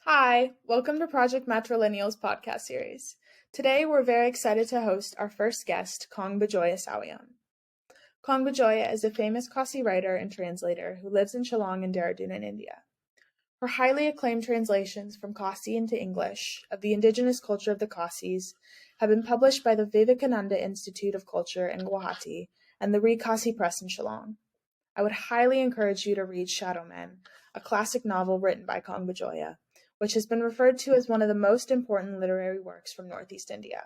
Hi, welcome to Project Matrilineal's podcast series. Today we're very excited to host our first guest, Bijoya Sawian. Bijoya is a famous Khasi writer and translator who lives in Shillong and Dehradun in India. Her highly acclaimed translations from Khasi into English of the indigenous culture of the Khasis have been published by the Vivekananda Institute of Culture in Guwahati and the Khasi Press in Shillong. I would highly encourage you to read Shadow Men, a classic novel written by Bijoya, which has been referred to as one of the most important literary works from Northeast India.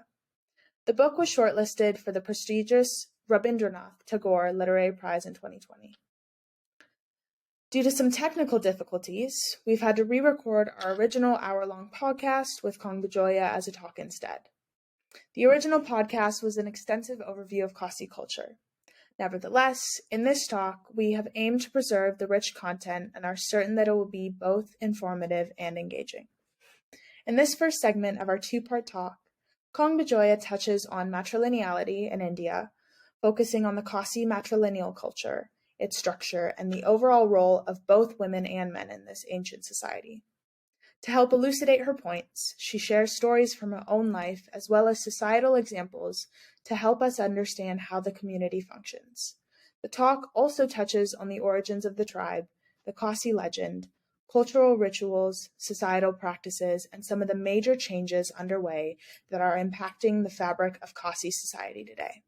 The book was shortlisted for the prestigious Rabindranath Tagore Literary Prize in 2020. Due to some technical difficulties, we've had to re-record our original hour-long podcast with Bijoya as a talk instead. The original podcast was an extensive overview of Khasi culture. Nevertheless, in this talk, we have aimed to preserve the rich content and are certain that it will be both informative and engaging. In this first segment of our two-part talk, Bijoya touches on matrilineality in India, focusing on the Khasi matrilineal culture, its structure, and the overall role of both women and men in this ancient society. To help elucidate her points, she shares stories from her own life as well as societal examples to help us understand how the community functions. The talk also touches on the origins of the tribe, the Khasi legend, cultural rituals, societal practices, and some of the major changes underway that are impacting the fabric of Khasi society today.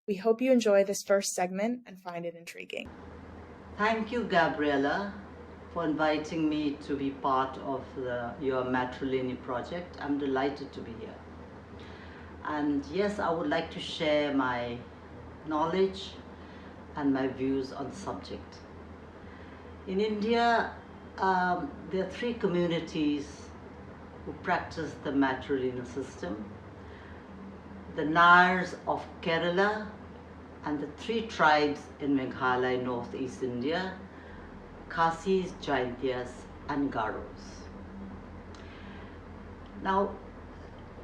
We hope you enjoy this first segment and find it intriguing. Thank you, Gabriella, for inviting me to be part of your Matrilineal project. I'm delighted to be here. And yes, I would like to share my knowledge and my views on the subject. In India, there are three communities who practice the matrilineal system. The Nayars of Kerala and the three tribes in Meghalaya, Northeast India, Khasis, Jaintias, and Garos. Now,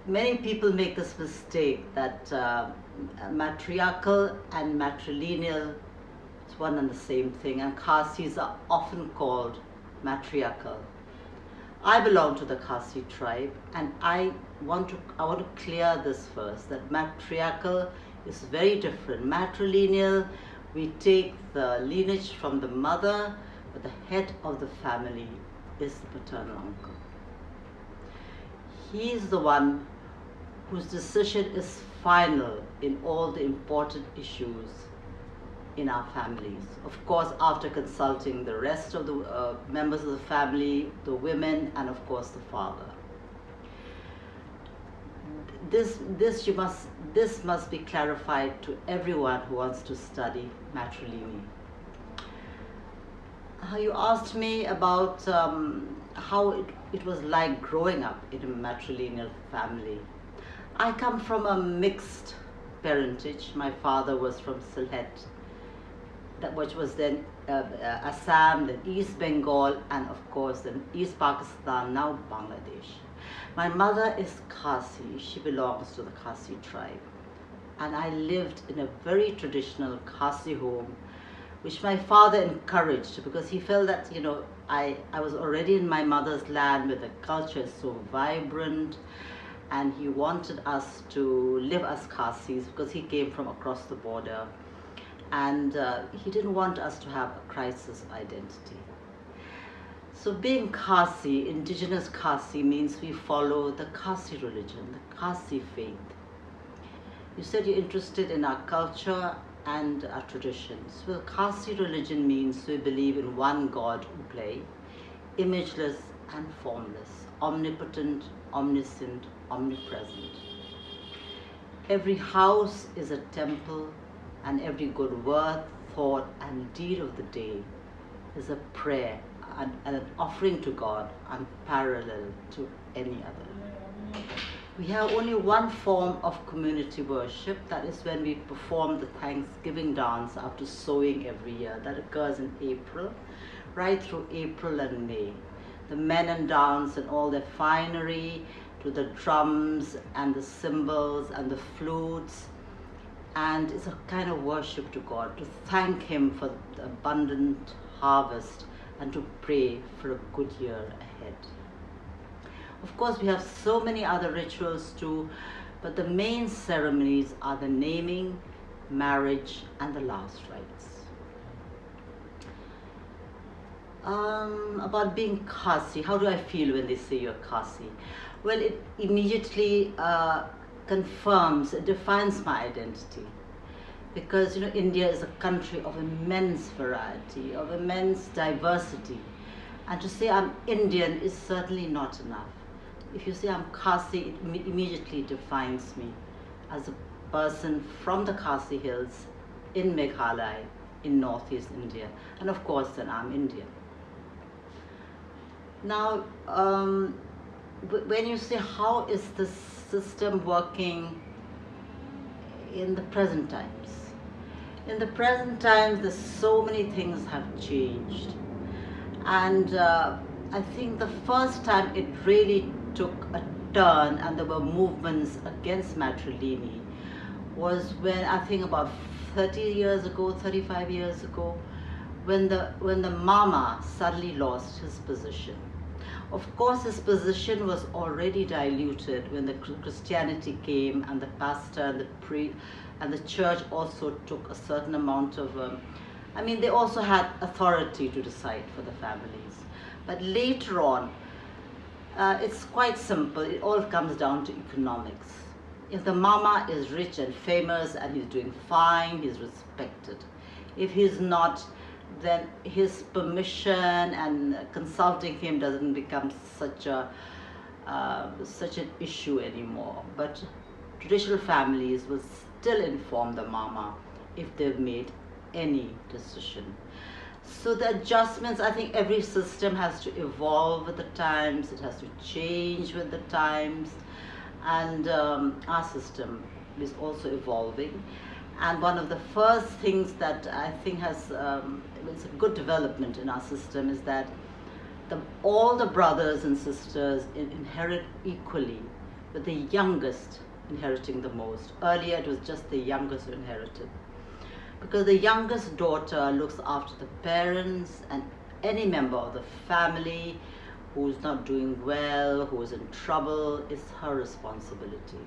many people make this mistake that matriarchal and matrilineal is one and the same thing, and Khasis are often called matriarchal. I belong to the Khasi tribe, and I want to clear this first, that matriarchal is very different. Matrilineal, we take the lineage from the mother, but the head of the family is the paternal uncle. He is the one whose decision is final in all the important issues in our families. Of course, after consulting the rest of the members of the family, the women, and of course the father. This must be clarified to everyone who wants to study matrilineal. You asked me about how it was like growing up in a matrilineal family. I come from a mixed parentage. My father was from Sylhet, which was then Assam, then East Bengal, and of course then East Pakistan, now Bangladesh. My mother is Khasi. She belongs to the Khasi tribe. And I lived in a very traditional Khasi home, which my father encouraged because he felt that, I was already in my mother's land where the culture is so vibrant, and he wanted us to live as Khasis because he came from across the border, and he didn't want us to have a crisis identity. So being Khasi, indigenous Khasi, means we follow the Khasi religion, the Khasi faith. You said you're interested in our culture and our traditions. Well, Khasi religion means we believe in one God Uplay, imageless and formless, omnipotent, omniscient, omnipresent. Every house is a temple, and every good word, thought, and deed of the day is a prayer and an offering to God, unparalleled to any other. We have only one form of community worship, that is when we perform the Thanksgiving dance after sowing every year. That occurs in April, right through April and May. The men and dance and all their finery, to the drums and the cymbals and the flutes, and it's a kind of worship to God, to thank Him for the abundant harvest and to pray for a good year ahead. Of course, we have so many other rituals too, but the main ceremonies are the naming, marriage, and the last rites. About being Khasi, how do I feel when they say you're Khasi? Well, it immediately confirms, it defines my identity. Because India is a country of immense variety, of immense diversity. And to say I'm Indian is certainly not enough. If you say I'm Khasi, it immediately defines me as a person from the Khasi Hills in Meghalaya, in northeast India. And of course, then I'm Indian. Now, when you say how is the system working in the present times? In the present times, there's so many things have changed. And I think the first time it really took a turn and there were movements against matrilineal was when, I think about 30 years ago, 35 years ago, when the Mama suddenly lost his position. Of course, his position was already diluted when the Christianity came and the pastor and the priest and the church also took a certain amount of, they also had authority to decide for the families. But later on, it's quite simple. It all comes down to economics. If the Mama is rich and famous and he's doing fine, he's respected. If he's not, then his permission and consulting him doesn't become such an issue anymore. But traditional families will still inform the Mama if they've made any decision. So the adjustments, I think every system has to evolve with the times, it has to change with the times, and our system is also evolving. And one of the first things that I think it's a good development in our system is that all the brothers and sisters inherit equally, with the youngest inheriting the most. Earlier it was just the youngest who inherited. Because the youngest daughter looks after the parents and any member of the family who's not doing well, who's in trouble, is her responsibility.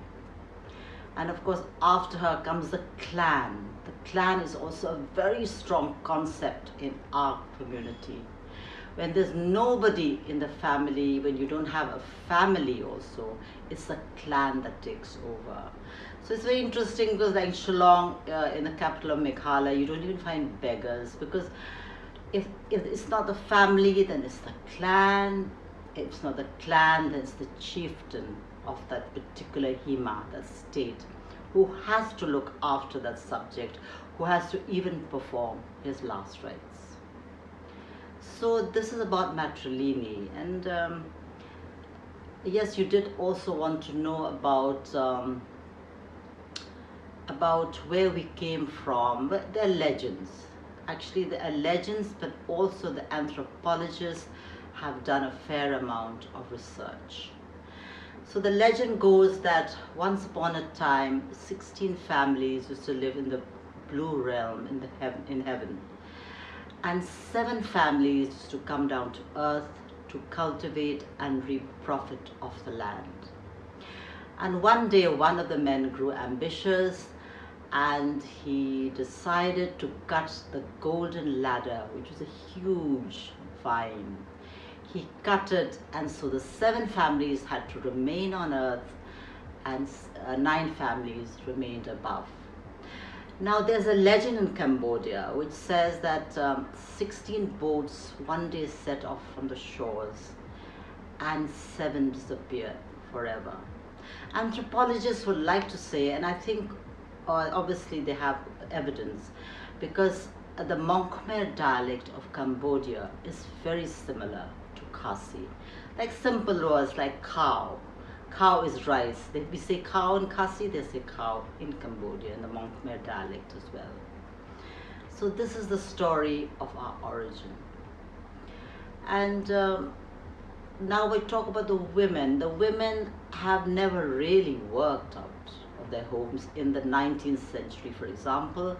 And of course, after her comes the clan. The clan is also a very strong concept in our community. When there's nobody in the family, when you don't have a family also, it's the clan that takes over. So it's very interesting because like in Shillong, in the capital of Meghalaya, you don't even find beggars, because if it's not the family, then it's the clan. If it's not the clan, then it's the chieftain of that particular hima, that state, who has to look after that subject, who has to even perform his last rites. So this is about matrilineal. And yes, you did also want to know about where we came from. But there are legends. Actually, there are legends, but also the anthropologists have done a fair amount of research. So the legend goes that once upon a time, 16 families used to live in the blue realm, in heaven. And 7 families used to come down to earth to cultivate and reap profit of the land. And one day, one of the men grew ambitious and he decided to cut the golden ladder, which was a huge vine. He cut it, and so the 7 families had to remain on earth and 9 families remained above. Now there's a legend in Cambodia which says that 16 boats one day set off from the shores and 7 disappeared forever. Anthropologists would like to say, and I think obviously they have evidence, because the Khmer dialect of Cambodia is very similar to Khasi. Like simple words like cow. Cow is rice. We say cow in Khasi, they say cow in Cambodia, in the Khmer dialect as well. So this is the story of our origin. And now we talk about the women. The women have never really worked out of their homes in the 19th century, for example.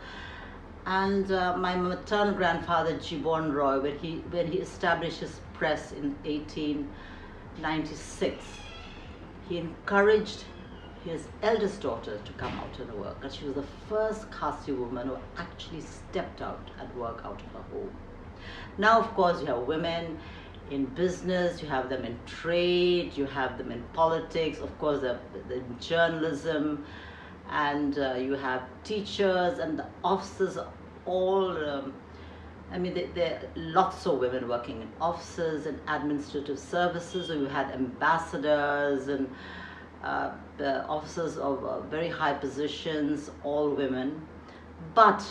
And my maternal grandfather, Jibon Roy, when he established his press in 1896, he encouraged his eldest daughter to come out and work, and she was the first Khasi woman who actually stepped out and worked out of her home. Now, of course, you have women in business, you have them in trade, you have them in politics, of course, in journalism, and you have teachers and the officers, all. There are lots of women working in offices and administrative services. So you had ambassadors and the officers of very high positions, all women. But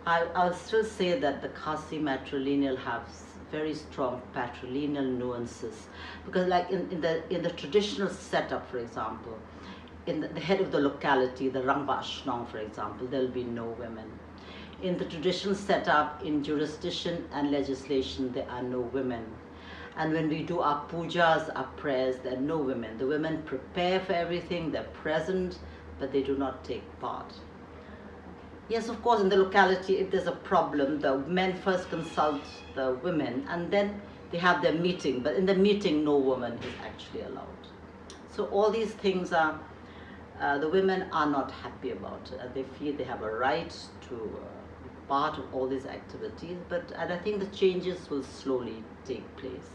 I'll still say that the Khasi matrilineal have very strong patrilineal nuances, because like in the traditional setup, for example, in the head of the locality, the Rangba Ashnong, for example, there will be no women. In the traditional setup, in jurisdiction and legislation, there are no women. And when we do our pujas, our prayers, there are no women. The women prepare for everything, they're present, but they do not take part. Yes, of course, in the locality, if there's a problem, the men first consult the women and then they have their meeting. But in the meeting, no woman is actually allowed. So all these things are, the women are not happy about it. They feel they have a right to be part of all these activities. And I think the changes will slowly take place.